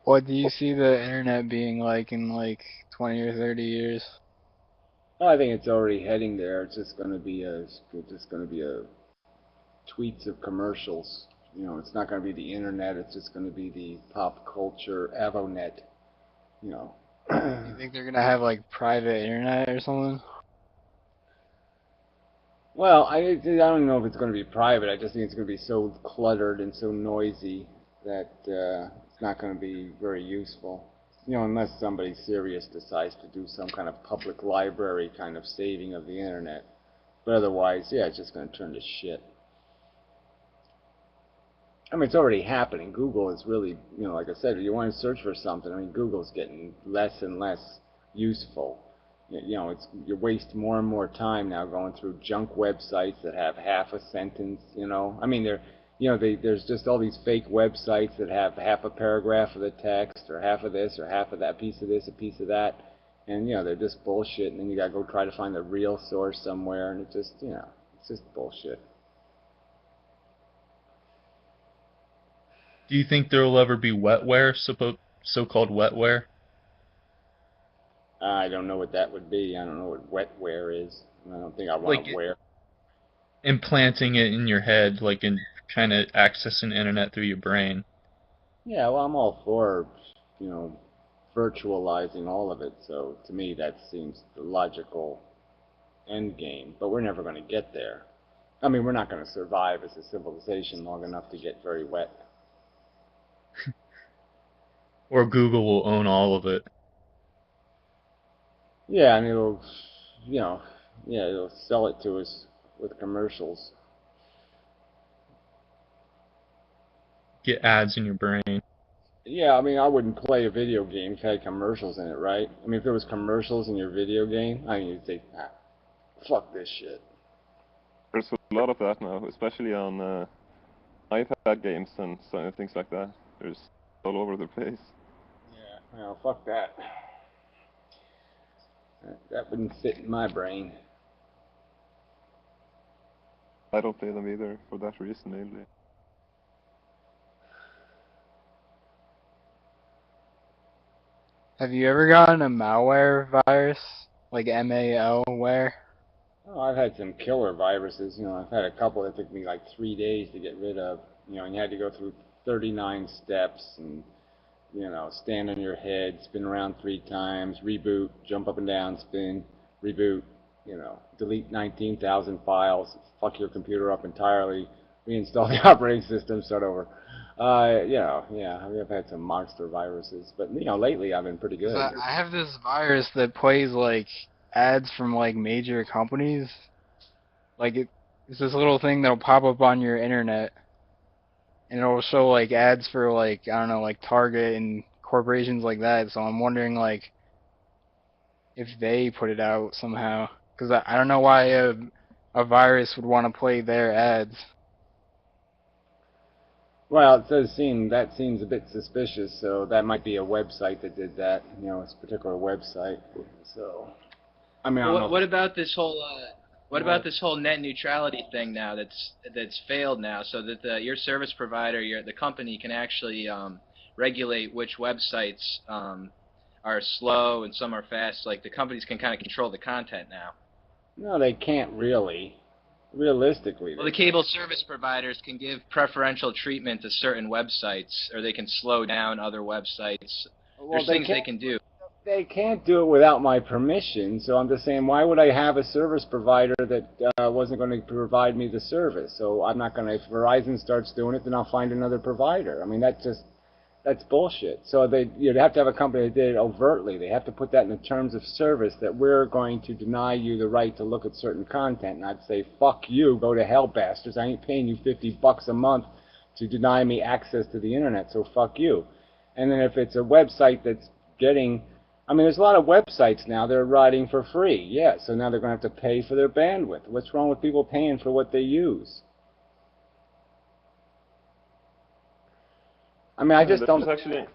What do you see the internet being like in like 20 or 30 years? Well, I think it's already heading there. It's just going to be a tweets of commercials. It's not going to be the internet. It's just going to be the pop culture avonet. You know. Do you think they're gonna have like private internet or something? Well, I don't know if it's going to be private. I just think it's going to be so cluttered and so noisy that it's not going to be very useful. Unless somebody serious decides to do some kind of public library kind of saving of the internet. But otherwise, yeah, it's just going to turn to shit. I mean, it's already happening. Google is really, like I said, if you want to search for something, I mean, Google's getting less and less useful. You waste more and more time now going through junk websites that have half a sentence. I mean, there's just all these fake websites that have half a paragraph of the text, or half of this, or half of that, piece of this, a piece of that, and they're just bullshit. And then you gotta go try to find the real source somewhere, and it's just bullshit. Do you think there will ever be wetware, so-called wetware? I don't know what that would be. I don't know what wetware is. I don't think I want Like to wear. implanting it in your head, like in trying to access an internet through your brain. Yeah, well, I'm all for, you know, virtualizing all of it. So to me, that seems the logical end game. But we're never going to get there. I mean, we're not going to survive as a civilization long enough to get very wet. Or Google will own all of it. Yeah, and you know, it'll sell it to us with commercials. Get ads in your brain. Yeah, I mean, I wouldn't play a video game if it had commercials in it, right? I mean, if there was commercials in your video game, I mean, you'd say, ah, fuck this shit. There's a lot of that now, especially on iPad games and things like that. There's all over the place. Yeah, well, fuck that. That wouldn't fit in my brain. I don't play them either for that reason, mainly. Have you ever gotten a malware virus? Like malware? Oh, I've had some killer viruses. I've had a couple that took me like 3 days to get rid of. And you had to go through 39 steps and, stand on your head, spin around 3 times, reboot, jump up and down, spin, reboot, delete 19,000 files, fuck your computer up entirely, reinstall the operating system, start over. Yeah, I've had some monster viruses, but lately I've been pretty 'Cause good. I have this virus that plays like ads from like major companies. Like it's this little thing that'll pop up on your internet, and it'll show like ads for like I don't know, like Target and corporations like that. So I'm wondering like if they put it out somehow, because I don't know why a virus would want to play their ads. Well, that seems a bit suspicious. So that might be a website that did that. It's a particular website. So I mean, I Well, don't know what if about this whole what well, about this whole net neutrality thing now that's failed now, so that your service provider, the company can actually regulate which websites are slow and some are fast. Like the companies can kind of control the content now. no, they can't really. Realistically, Well, they the can't. cable service providers can give preferential treatment to certain websites, or they can slow down other websites. Well, There's things they can do. they can't do it without my permission. So I'm just saying, why would I have a service provider that wasn't going to provide me the service? So I'm not going to. If Verizon starts doing it, then I'll find another provider. I mean, that's bullshit. So you'd have to have a company that did it overtly. They have to put that in the terms of service that we're going to deny you the right to look at certain content. And I'd say, fuck you, go to hell, bastards. I ain't paying you $50 a month to deny me access to the internet. So fuck you. And then if it's a website that's getting, I mean, there's a lot of websites now that are writing for free. Yeah, so now they're going to have to pay for their bandwidth. What's wrong with people paying for what they use? I mean, I Yeah, just don't there's actually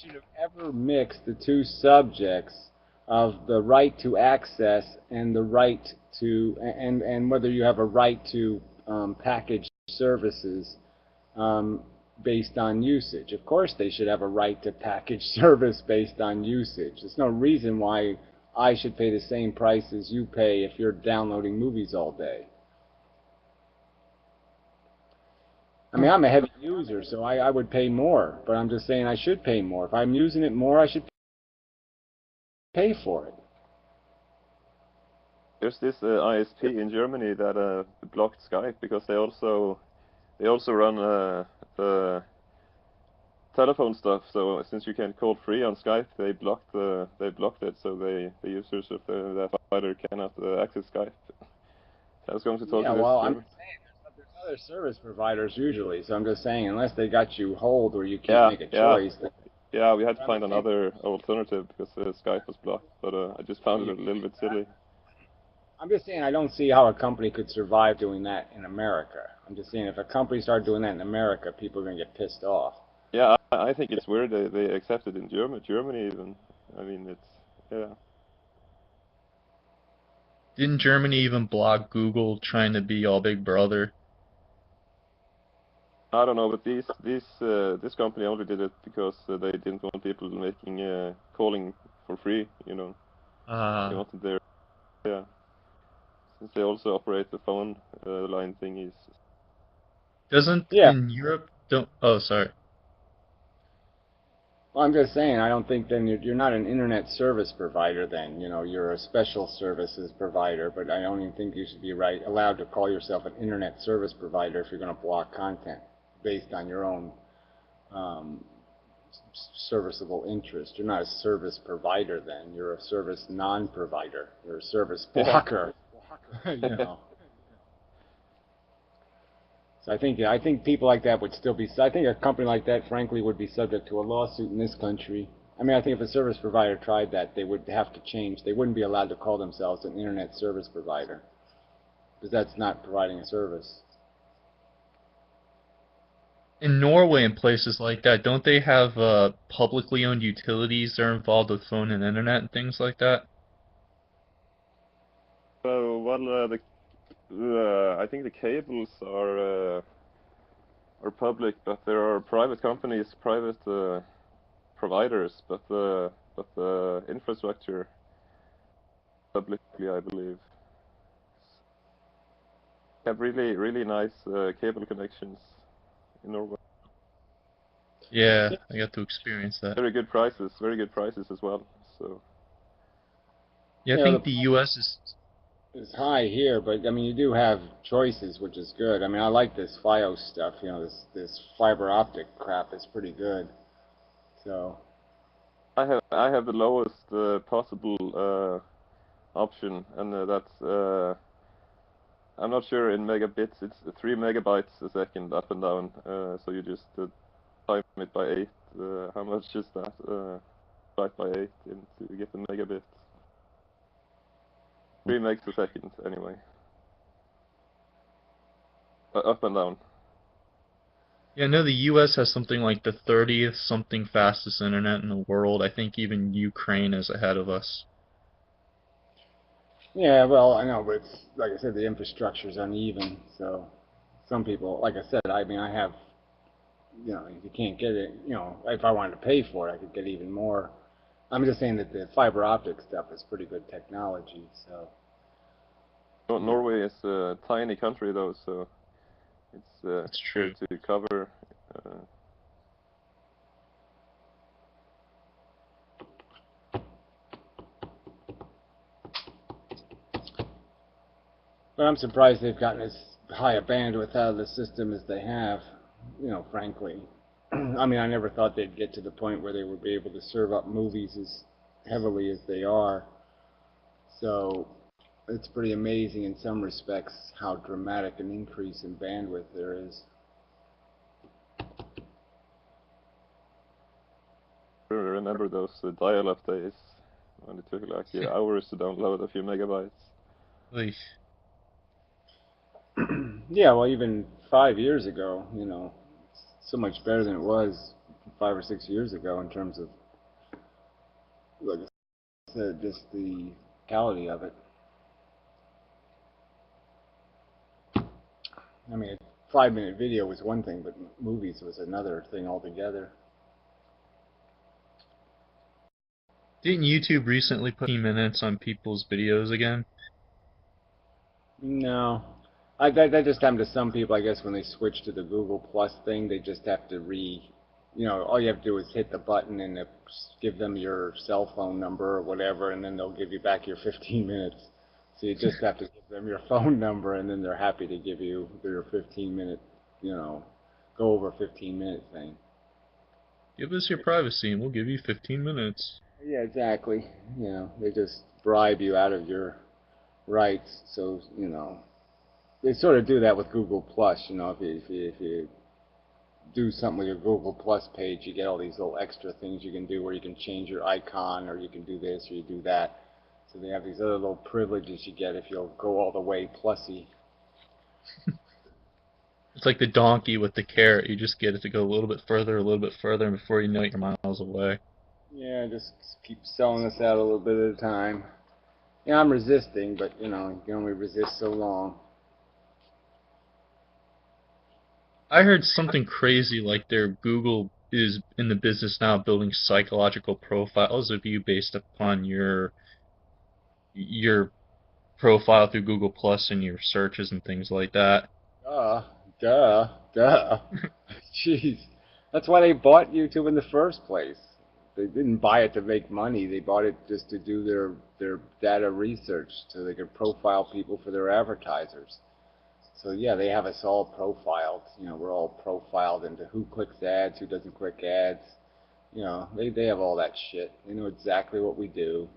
should have ever mixed the two subjects of the right to access and the right to and whether you have a right to package services. Um, based on usage. Of course they should have a right to package service based on usage. There's no reason why I should pay the same price as you pay if you're downloading movies all day. I mean, I'm a heavy user, so I would pay more, but I'm just saying I should pay more. If I'm using it more, I should pay for it. There's this ISP in Germany that blocked Skype because they also run the telephone stuff. So since you can call free on Skype, they blocked it, so the users of that provider cannot access Skype. I was going to talk Yeah, to this well, I'm German. saying there's other service providers usually, so I'm just saying unless they got you hold or you can't make a choice. Yeah, we had to I'm find just saying, another alternative because Skype was blocked, but I just found it a little bit silly. I'm just saying I don't see how a company could survive doing that in America. I'm just saying if a company started doing that in America, people are going to get pissed off. Yeah, I think it's weird they accept it in Germany even. I mean, it's, yeah. Didn't Germany even block Google trying to be all Big Brother? I don't know, but this company only did it because they didn't want people making calling for free, you know. They wanted their, yeah. Since they also operate the phone line thingies. Doesn't Yeah. in Europe don't? Oh, sorry. Well, I'm just saying, I don't think then you're not an internet service provider then, you know, you're a special services provider, but I don't even think you should be allowed to call yourself an internet service provider if you're going to block content based on your own serviceable interest. You're not a service provider then, you're a service non-provider, you're a service blocker, you know. So I think people like that would still be. I think a company like that, frankly, would be subject to a lawsuit in this country. I mean, I think if a service provider tried that, they would have to change. They wouldn't be allowed to call themselves an internet service provider because that's not providing a service. In Norway and places like that, don't they have publicly owned utilities that are involved with phone and internet and things like that? So, well, I think the cables are public, but there are private companies, private providers, but the infrastructure publicly, I believe. Have really nice cable connections in Norway. Yeah, I got to experience that. Very good prices as well. So Yeah, I You know, think the the U.S. is high here, but I mean, you do have choices, which is good. I mean, I like this FiOS stuff. You know, this fiber optic crap is pretty good. So I have the lowest possible option, and that's I'm not sure in megabits. It's 3 megabytes a second up and down. So you just time it by 8. How much is that? Divide by 8 to get the megabit. 3 megs a second anyway. Up and down. Yeah, I know the U.S. has something like the 30th something fastest internet in the world. I think even Ukraine is ahead of us. yeah, well, I know, but it's like I said, the infrastructure is uneven. So some people, like I said, I mean, I have, you know, if you can't get it, you know, if I wanted to pay for it, I could get even more. I'm just saying that the fiber optic stuff is pretty good technology. So Norway is a tiny country though, so it's That's here true. to cover. but I'm surprised they've gotten as high a bandwidth out of the system as they have. You know, frankly, I mean, I never thought they'd get to the point where they would be able to serve up movies as heavily as they are. So it's pretty amazing in some respects how dramatic an increase in bandwidth there is. Remember those dial-up days when it took like hours to download a few megabytes. Like, Yeah, well, even 5 years ago, you know, so much better than it was 5 or 6 years ago in terms of, like I said, just the quality of it. I mean, 5-minute video was one thing, but movies was another thing altogether. Didn't YouTube recently put 15 minutes on people's videos again? No. That just happened to some people, I guess, when they switch to the Google Plus thing. They just have to all you have to do is hit the button and give them your cell phone number or whatever, and then they'll give you back your 15 minutes. So you just have to give them your phone number, and then they're happy to give you your 15-minute, go over 15-minute thing. Give us your privacy and we'll give you 15 minutes. Yeah, exactly. They just bribe you out of your rights. So, they sort of do that with Google Plus. If you do something with your Google Plus page, you get all these little extra things you can do where you can change your icon, or you can do this or you do that. So they have these other little privileges you get if you'll go all the way plusy. It's like the donkey with the carrot. You just get it to go a little bit further, and before you know it, you're miles away. Yeah, just keep selling us out a little bit at a time. Yeah, I'm resisting, but you can only resist so long. I heard something crazy like Google is in the business now of building psychological profiles of you based upon your profile through Google Plus and your searches and things like that. Duh. Jeez. That's why they bought YouTube in the first place. They didn't buy it to make money. They bought it just to do their data research so they could profile people for their advertisers. So yeah, they have us all profiled. We're all profiled into who clicks ads, who doesn't click ads. They have all that shit. They know exactly what we do.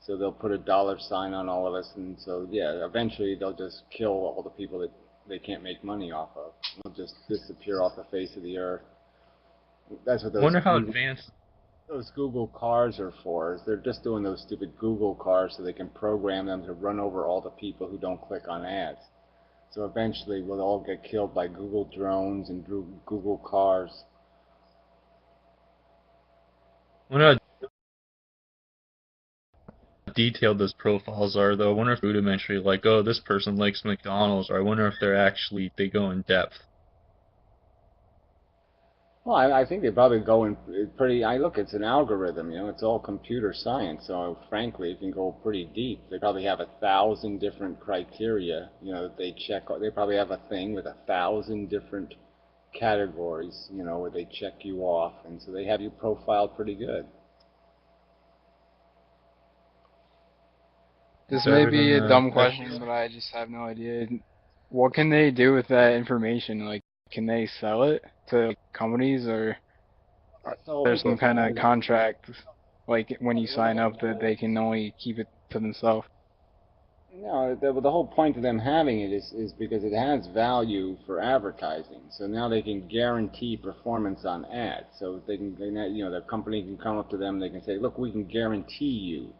So they'll put a $sign on all of us, and so yeah, eventually they'll just kill all the people that they can't make money off of. They'll just disappear off the face of the earth. That's what Wonder how advanced those Google cars are for. Is they're just doing those stupid Google cars so they can program them to run over all the people who don't click on ads. So eventually we'll all get killed by Google drones and Google cars. wonder how detailed those profiles are, though. I wonder if rudimentary, like, oh, this person likes McDonald's, or I wonder if they go in depth. Well, I think they probably go in pretty. Look, it's an algorithm, it's all computer science. So frankly, it can go pretty deep. They probably have 1,000 different criteria, that they check. They probably have a thing with 1,000 different categories, where they check you off, and so they have you profiled pretty good. This may Better be than a dumb question, but I just have no idea. What can they do with that information? Like, can they sell it to companies, or there's some kind of contract, like when you sign up, that they can only keep it to themselves? No, the whole point of them having it is because it has value for advertising. So now they can guarantee performance on ads. So the company can come up to them. They can say, look, we can guarantee you,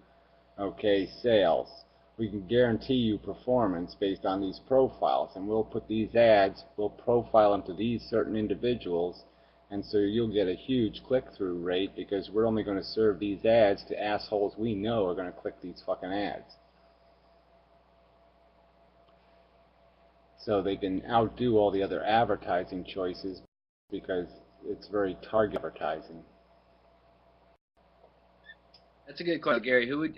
okay, sales. We can guarantee you performance based on these profiles, and we'll put these ads, we'll profile them to these certain individuals, and so you'll get a huge click-through rate because we're only going to serve these ads to assholes we know are going to click these fucking ads. So they can outdo all the other advertising choices because it's very target advertising. That's a good question, Gary. Who would